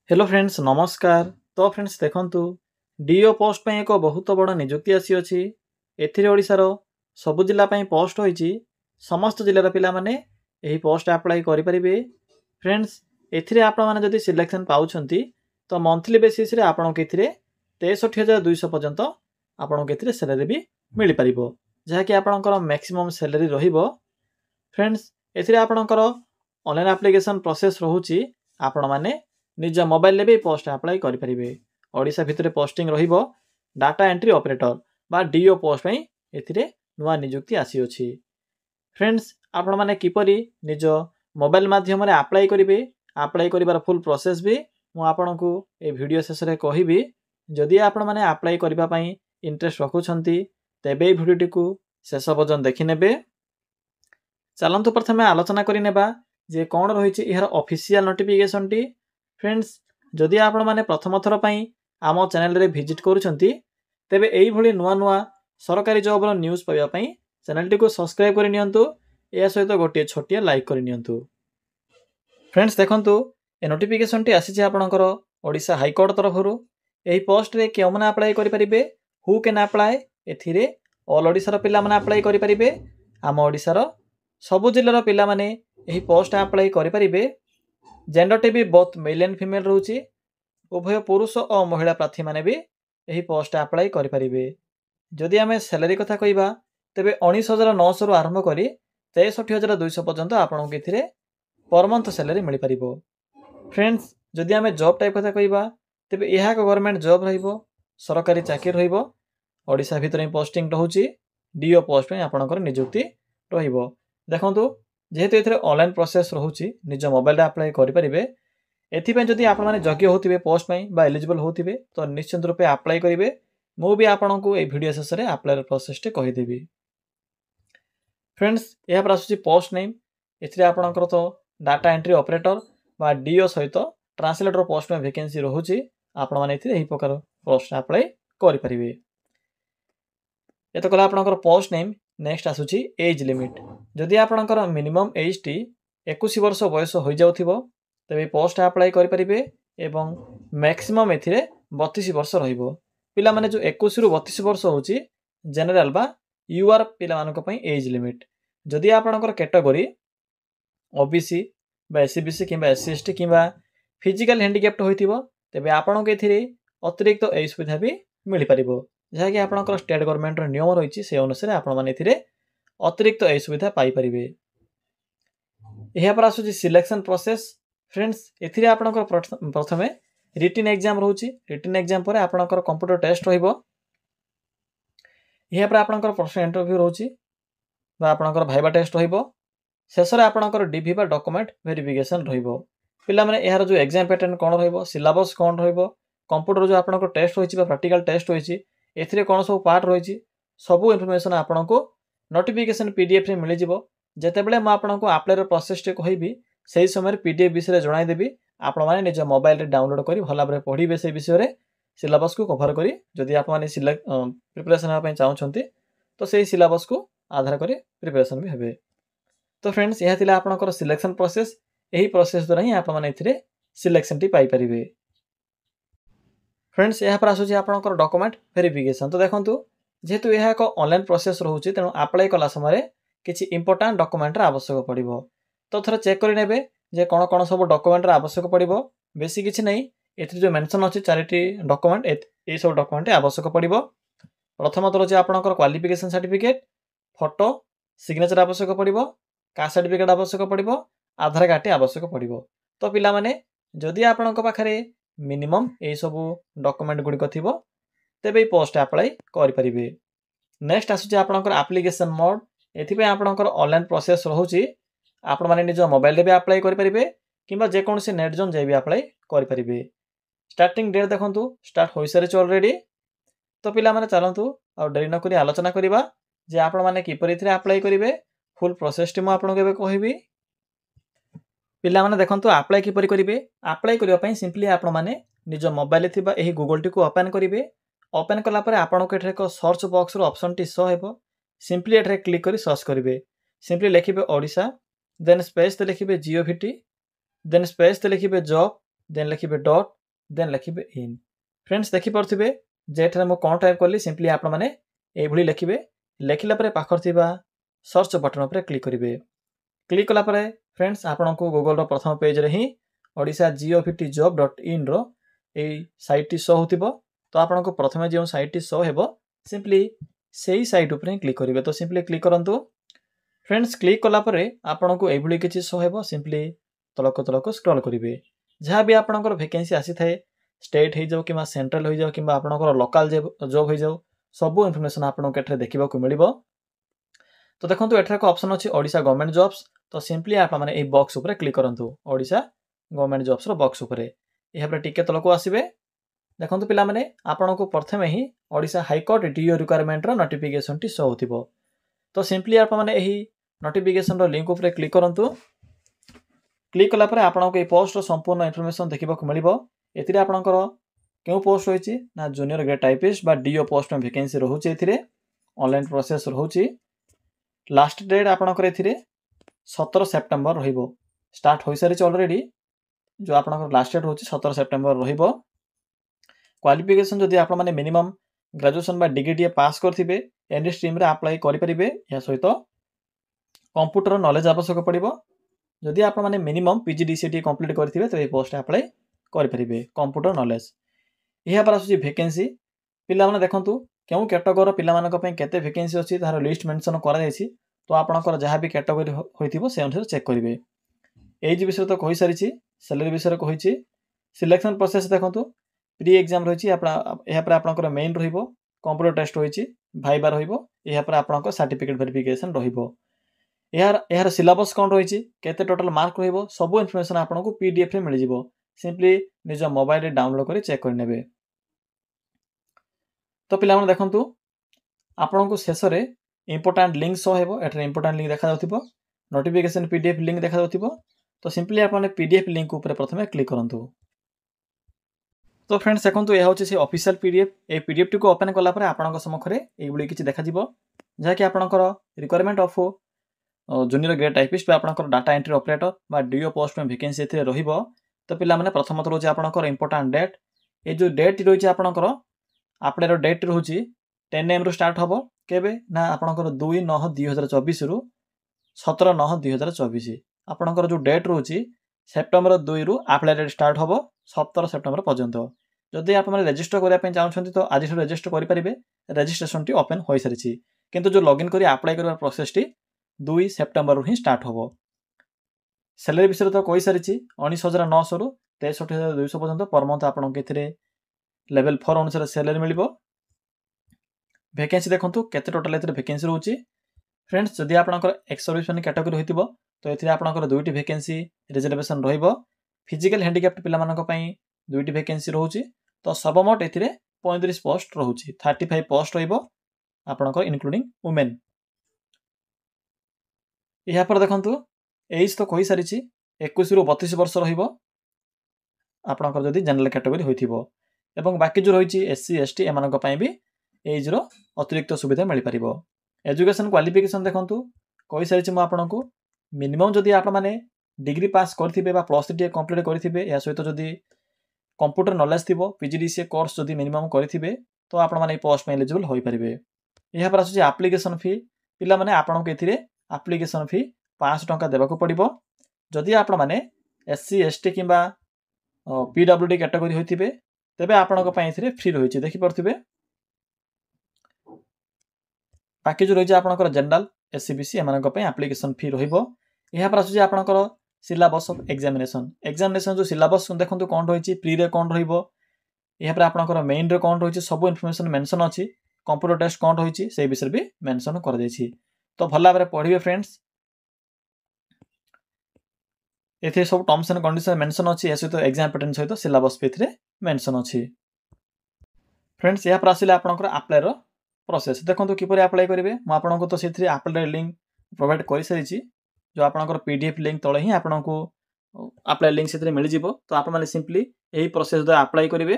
Hello friends नमस्कार। तो friends देखंतु डीओ पोस्ट पे एक बहुत बड़ नियुक्ति आसी अछि। एथिरे ओडिसार सबु जिल्ला पे पोस्ट होईची। समस्त जिल्लार पिला माने एही पोस्ट अप्लाई करि परिबे। फ्रेंड्स एथिरे आपण माने जदि सिलेक्शन पाउछंती तो मंथली बेसिस रे आपण केथिरे 63200 पर्यंत आपण केथिरे सैलरी भी मिलि परिबो, जहा कि आपणकर मैक्सिमम सैलरी रहिबो। फ्रेंड्स एथिरे आपणकर ऑनलाइन एप्लीकेशन प्रोसेस रहूची। आपण माने निज मोबाइल रे भी पोस्ट अप्लाई करि परिबे। ओडिसा भितरे पोस्टिंग रहिबो डाटा एंट्री ऑपरेटर बा डीओ पोस्ट पई एथिरे नुवा नियुक्ति आसी अछि। फ्रेंड्स आपण माने किपरि निज मोबाइल माध्यम रे अप्लाई करिवे, अप्लाई करिवार फुल प्रोसेस भी मु आपनकु ए वीडियो शेष रे कहिबी। जदि आपण माने अप्लाई करिवा पई इंटरेस्ट रखुछंती तेबे ए वीडियो टिकु शेष पर्यंत देखि नेबे। चलंतु प्रथमे आलोचना करि नेबा जे कोन रहिछि इहर ऑफिशियल नोटिफिकेशन टी। फ्रेंड्स जदि आपण माने प्रथम थर पई आम चैनल रे विजिट करूछंती तेबे एई भली नुवा नुवा सरकारी जॉब रो न्यूज़ पाइबा पई चैनल टी को सब्सक्राइब करि नियंतु। या सहित गोटे छोटिया लाइक करि नियंतु। फ्रेंड्स देखंतु ए नोटिफिकेशन टी आसी छै आपणकर ओडिसा हाई कोर्ट तरफरु। एही पोस्ट रे केउ माने अप्लाई करि परिबे, हु कैन अप्लाई, एथिरे ऑल ओडिसा रो पिला माने अप्लाई करि परिबे। आम ओडिसा रो सबु जिल्ला रो पिला माने एही पोस्ट अप्लाई करि परिबे। जेंडर टी भी बोथ मेल एंड फीमेल रहउची। उभय पुरुष और महिला प्रार्थी माने भी एही पोस्ट अप्लाई करि परिबे। जदि आमे सैलरी कथा कहिबा तेबे 19900 रु आरंभ करी 63200 पर्यंत आपन केथिरे पर मंथ सैलरी मिलि परिबो। फ्रेंड्स जदि आमे जॉब टाइप कथा कहिबा तेबे एहा एक गवर्नमेंट जॉब रहिबो, सरकारी चाकरी रहिबो। ओडिसा भितरे पोस्टिंग रहउची। डीओ पोस्ट पे आपनकर नियुक्ति रहिबो। देखंतु जेहेतु एथिरे ऑनलाइन प्रोसेस रहउची, निज मोबाइल रे अप्लाई करि परिबे। एथिपे जदि आपण माने योग्य होतिबे पोस्ट पई बा एलिजिबल होतिबे तो निश्चित रूपे अप्लाई करिवे। मु भी आपनकु ए वीडियो शेष रे अप्लाई प्रोसेस टे कहि देबी। फ्रेंड्स एहा पर आसुची पोस्ट नेम। एथिरे आपनकर तो डाटा एंट्री ऑपरेटर बा डीओ सहित ट्रांसलेटर पोस्ट में वैकेंसी रहउची। आपण माने एथिरे एही प्रकार पोस्ट अप्लाई करि परिबे। एत कला आपनकर पोस्ट नेम। नेक्स्ट आसुची एज लिमिट। जदि आपनकर मिनिमम एज टी 21 वर्ष बयस होई जाउथिबो तबे पोस्ट अप्लाई करि परिबे एवं मैक्सिमम एथिरे 32 वर्ष रहिबो। पिला माने जो 21 रु 32 वर्ष होची जनरल बा यूआर पिला मानक पई एज लिमिट। जदि आपनकर कैटेगरी ओबीसी बा एससीबीसी किबा एससीएसटी किबा फिजिकल हैंडिकैप्ट होइथिबो तबे आपनक एथिरे अतिरिक्त एज सुविधा भी मिलि परिबो, जहा कि आपनकर स्टेट गवर्नमेंट रो नियम रहिछि। से अनुसार आपण माने एथिरे अतिरिक्त एज सुविधा पाई परिबे। एहा पर आसुची सिलेक्शन प्रोसेस। फ्रेंड्स एथिरे आपनकर प्रथमे रिटन एग्जाम रहउची। रिटन एग्जाम परे आपनकर कंप्यूटर टेस्ट रहिबो। एहा पर आपनकर पर्सनल इंटरव्यू रहउची बा आपनकर भाइबा टेस्ट रहिबो। शेष रे आपनकर डीवी बा डॉक्यूमेंट वेरिफिकेशन रहिबो। पिला माने एहार जो एग्जाम पैटर्न कोन रहिबो, सिलेबस कोन रहिबो, कंप्यूटर जो आपनकर टेस्ट होईची बा प्रैक्टिकल टेस्ट होईची, एथिरे कोन सब पार्ट रहिची, सबु इन्फॉर्मेशन आपनको नोटिफिकेशन पीडीएफ रे मिलि जिवो। जेतेबेले म आपनको अप्लाई रो प्रोसेस टे कहिबी सेही समय पीडीएफ विषय रे जणाई देबी। आपण माने निज मोबाइल रे डाउनलोड करी भला भाबरे पढिबे से विषय रे, सिलेबस को कवर करी। जदि आप माने प्रिपरेशन होबा पई चाहउछंती तो सेही सिलेबस को आधार करी प्रिपरेशन भी हेबे। तो फ्रेंड्स यह थिला आपनकर सिलेक्शन प्रोसेस। एही प्रोसेस द्वारा ही आप माने एथिरे सिलेक्शन टी पाई परिबे। फ्रेंड्स यह पर आसुची आपनकर डॉक्यूमेंट वेरिफिकेशन। तो देखंतु जेहेतु यह एक ऑनलाइन प्रोसेस रहउची तेनु अप्लाई कला समय किछि इंपोर्टेंट डॉक्यूमेंट रा आवश्यक पड़िबो। तो थरे चेक करि नेबे जे कोन कोन सब डॉक्यूमेंट रा आवश्यक पड़िबो। बेसी किछि नै, एथि जो मेंशन अछि चारिटी डॉक्यूमेंट, ए सब डॉक्यूमेंट आवश्यक पड़िबो। प्रथमत रछि आपनकर क्वालिफिकेशन सर्टिफिकेट, फोटो, सिग्नेचर आवश्यक पड़िबो, कास्ट सर्टिफिकेट आवश्यक पड़िबो, आधार कार्ड आवश्यक पड़िबो। तो पिला माने जदि आपनक पाखरे मिनिमम ए सब डॉक्यूमेंट गुडी थिबो तेबे पोस्ट अप्लाई करि परिबे। नेक्स्ट आसुची आपनकर एप्लीकेशन मोड। एथि पे आपनकर ऑनलाइन प्रोसेस रहउची। आपण माने निज मोबाइल रे भी अप्लाई करि परिबे किबा जे कोनसे नेट जोन जे भी अप्लाई करि परिबे। स्टार्टिंग डेट देखंतु स्टार्ट होई सारिछ ऑलरेडी। तो पिला माने चलंतु आ डेरी न करी आलोचना करिबा जे आपण माने किपरि थिरे अप्लाई करिवे। फुल प्रोसेस टी म आपन केबे कहिबी। पिला माने देखंतु अप्लाई किपरि करिवे। अप्लाई करिवा पई सिंपली आपण माने निज मोबाइल थिबा एही गूगल टी को ओपन करिवे। ओपन कला परे आपण को एठरे एक सर्च बॉक्स रो ऑप्शन टी शो हेबो। सिंपली एठरे क्लिक करी सर्च करिवे। सिंपली लिखिबे ओडिसा, देन स्पेस ते लिखिबे जीओवीटी, देन स्पेस ते लिखिबे जॉब, देन लिखिबे डॉट देन लिखिबे इन। फ्रेंड्स देखि पारथिबे जे एठारे मो कोन टाइप करली सिंपली आपण माने ए भली लिखिबे। लिखिला परे पाखर थिबा सर्च बटन ऊपर क्लिक करिवे। क्लिक कला परे फ्रेंड्स आपनको गूगल रो प्रथम पेज रे ही odisha.gov.in रो ए साइट टी शो होतिबो। तो आपनको प्रथमे जे साइट टी शो हेबो सिंपली सेही साइट ऊपर क्लिक करिवे। तो सिंपली क्लिक करंतु। फ्रेंड्स क्लिक कला परे आपनको ए भली किछि शो हेबो सिंपली तलक स्क्रॉल करिवे। जहाँ भी आपनकर वैकेंसी आसी थाए स्टेट हो जाओ कि सेंट्रल हो जाओ कि आपनकर लोकल जॉब हो जाओ सब इनफॉरमेशन आपनको एठरे देखिबा को मिलिबो। तो देखंतु एठरे को ऑप्शन अछि ओडिशा गवर्नमेंट जॉब्स। तो सिंपली आप माने ए बॉक्स ऊपर क्लिक करंतु ओडिशा गवर्नमेंट जॉब्स रो बॉक्स ऊपर। एहा पर टिके तलको आसीबे। देखंतु पिला माने आपनको प्रथमे ही Odisha high court DO requirement रो नोटिफिकेशन टी शो होतिबो। तो सिंपली आप माने एही नोटिफिकेशन रो लिंक ऊपर क्लिक करंतु। क्लिक कला परे आपनको ए पोस्ट रो संपूर्ण इनफॉरमेशन देखिबा को मिलिबो। एथिरे आपनकर केउ पोस्ट होइछि ना जूनियर ग्रेड टाइपिस्ट बा डीओ पोस्ट में वैकेंसी रहउछि। एथिरे ऑनलाइन प्रोसेस रहउछि। लास्ट डेट आपनकर एथिरे 17 सेप्टेम्बर रहिबो। स्टार्ट होई सारिछ ऑलरेडी। जो आपनकर लास्ट डेट होछि 17 सेप्टेम्बर रहिबो। क्वालिफिकेशन जदि आपण माने मिनिमम ग्रेजुएशन बा डिग्री पास करथिबे एनी स्ट्रीम रे अप्लाई करि परिबे। या सहित कंप्यूटर नॉलेज आवश्यक पड़िबो। जदि आपण माने मिनिमम पीजीडीसीटी कंप्लीट करथिबे तो ए पोस्ट अप्लाई करि परिबे कंप्यूटर नॉलेज। एहा पर आसुची वैकेंसी पिला माने देखंतु केउ कैटेगरी पिला मानक पय केते वैकेंसी अछि तार लिस्ट मेंशन करा जायछि। तो आपनकर जहाँ भी कैटेगरी होइथिबो से अनुसार चेक करिवे। एज विषय तो कहि सारिछि। सैलरी विषय कहिछि। सिलेक्शन प्रोसेस देखंतु प्री एग्जाम रहिछि। एहा पर आपनकर मेन रहिबो कंप्यूटर टेस्ट होइछि भाइबा रहिबो। एहा पर आपनकर सर्टिफिकेट वेरिफिकेशन रहिबो। एहार सिलेबस कोन रहिछि केते टोटल मार्क रहिबो सब इनफॉरमेशन आपनको पीडीएफ रे मिल जिवो। सिंपली निज मोबाइल रे डाउनलोड करी चेक कर नेबे। तो पिला माने देखंतु आपनको शेष रे इंपोर्टेंट लिंक शो हेबो। एठरे इंपोर्टेंट लिंक देखा जाउथिबो। नोटिफिकेशन पीडीएफ लिंक देखा जाउथिबो। तो सिंपली आपने पीडीएफ लिंक ऊपर प्रथमे क्लिक करंतु। तो फ्रेंड्स देखंतु एहा होछि से ऑफिशियल पीडीएफ। ए पीडीएफ टी को ओपन कला परे आपनक समखरे एई बुली किछि देखा जिवो जा कि आपनकर requirement of junior grade typist बा आपनकर डाटा एंट्री ऑपरेटर बा डीओ पोस्ट में वैकेंसी एथिरे रहिबो। तो पिला माने प्रथमत रोज आपनकर इंपोर्टेंट डेट ए जो डेट रहिछि आपनकर अप्लाई रो डेट रहउछि 10 एम रो स्टार्ट होबो केबे ना आपनकर 2/9/2024 रु 17/9/2024। आपनकर जो डेट रहउछि सेप्टेम्बर 2 रु अप्लाई डेट स्टार्ट होबो 17 सेप्टेम्बर पर्यंत। जदि आप माने रजिस्टर करिया पे चाहछन्ती तो आज से रजिस्टर करि परिबे। रजिस्ट्रेशन टी ओपन होई सारिछि। किंतु जो लॉगिन करी अप्लाई करबा प्रोसेस टी 2 सेप्टेम्बर रु ही स्टार्ट होबो। सैलरी विषय तो कहि सारिछि 19,900 रु 63,200 पर्यंत पर मंथ आपनको एथिरे लेवल 4 अनुसार सैलरी मिलिबो। वैकेंसी देखंतु केते टोटल एथिरे वैकेंसी रहउछि। फ्रेंड्स जदि आपनकर एक्स सर्विसमैन कैटेगरी होइतिबो तो एथिरे आपनकर दुईटी वैकेंसी रिजर्वेशन रहिबो। फिजिकल हैंडिकैप्ड पिला मानक पई दुईटी वैकेंसी रहउछि। तो सबमोट एथिरे 35 पोस्ट रहउछि। 35 पोस्ट रहिबो आपनकर इनक्लूडिंग वुमेन। एहा पर देखंतु एज तो कहि सारिछि 21 रु 32 वर्ष रहिबो आपनकर जदि जनरल कैटेगरी होइथिबो। एवं बाकी जो रहिछि एससी एसटी एमानक पई भी एज रो अतिरिक्त सुविधा मिल परिबो। एजुकेशन क्वालिफिकेशन देखंतु कहि सारिछि म आपनको मिनिमम जदि आप माने डिग्री पास करथिबे बा प्लस 3 कंप्लीट करथिबे या सहित जदि कंप्यूटर नॉलेज थिबो पीजीडीसीए कोर्स जदि मिनिमम करथिबे तो आपण माने पोस्ट में एलिजिबल होई परिबे। एहा पर आसुछि एप्लीकेशन फी पिला माने आपनको एथिरे एप्लीकेशन फी 500 टंका देबाको पड़िबो। जदि आपण माने एससी एसटी किबा पीडब्ल्यूडी कैटेगरी होइथिबे तबे आपनको पई एथिरे फ्री रहिछि देखि परथिबे। बाकी जो रहिछि आपनकर जनरल एससीबीसी एमानक पई एप्लीकेशन फी रहिबो। एहा पर आसुछि आपनकर सिलेबस ऑफ एग्जामिनेशन जो सिलेबस देखंतु कोन रहिछि प्री रे कोन रहिबो। एहा पर आपनकर मेन रे कोन रहिछि सब इन्फॉर्मेशन मेंशन अछि। कंप्यूटर टेस्ट कोन रहिछि से विषय भी मेंशन कर दैछि। तो भला भाबरे पढिबे फ्रेंड्स। एथे सब टर्म्स एंड कंडीशन मेंशन अछि। एसे तो एग्जाम पैटर्न सहित सिलेबस पे एथिरे मेंशन अछि। फ्रेंड्स एहा पर आसिले आपनकर अप्लाई रो प्रोसेस देखंतु किपरि अप्लाई करिवे। म आपनको तो सेथिरे अप्लाई लिंक प्रोवाइड करि सारिछि। जो आपनकर पीडीएफ लिंक तळे ही आपनको अप्लाई लिंक सेथिरे मिल जिवो। तो आपण माने सिंपली एही प्रोसेस द्वारा अप्लाई करिवे।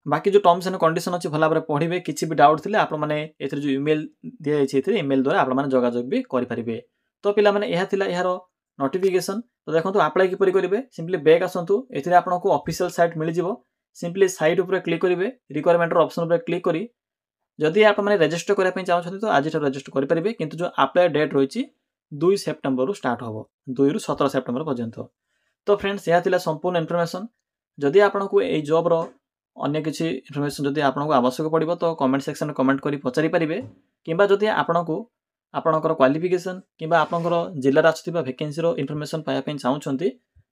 बाकी जो टर्म्स एंड कंडीशन अछि भला भाबरे पढिबे। किछि भी डाउट थिले आपण माने एथिरे जो ईमेल दिया जायछि एथिरे ईमेल द्वारा आपण माने जोगाजोग भी करि परिबे। तो पिला माने एहा थिला एहारो नोटिफिकेशन तो देखो आप्लाय किपरि करेंगे सिंपली बैक आसतु एथिरे आपनको ऑफिशियल साइट मिल जिवो सिंपली साइट ऊपर क्लिक करेंगे रिक्वायरमेंट ऑप्शन ऊपर क्लिक करी जदि आप मैंने रजिस्टर करने चाहते तो आज रजिस्टर करेंगे किंतु जो अप्लाई डेट रही 2 सेप्टेम्बर रु स्टार्ट हम 2 रु 17 सेप्टेम्बर पर्यंत। तो फ्रेंड्स यह थिला संपूर्ण इनफॉरमेशन जदि आपको ये जॉब रो अन्य किसी इनफॉरमेशन जदि आपको आवश्यक पड़ो तो कमेंट सेक्शन में कमेंट कर पचारि पारे किंबा जदि आपको आपणकर क्वालिफिकेशन किंबा आपणकर जिल्लार आसुथिबा वैकेंसी रो इनफॉरमेशन पाइबा चाहूँगी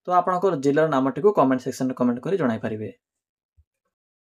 तो आपणकर जिल्लार नामटी को कमेंट सेक्शन में कमेंट कर जणाई पारिबे।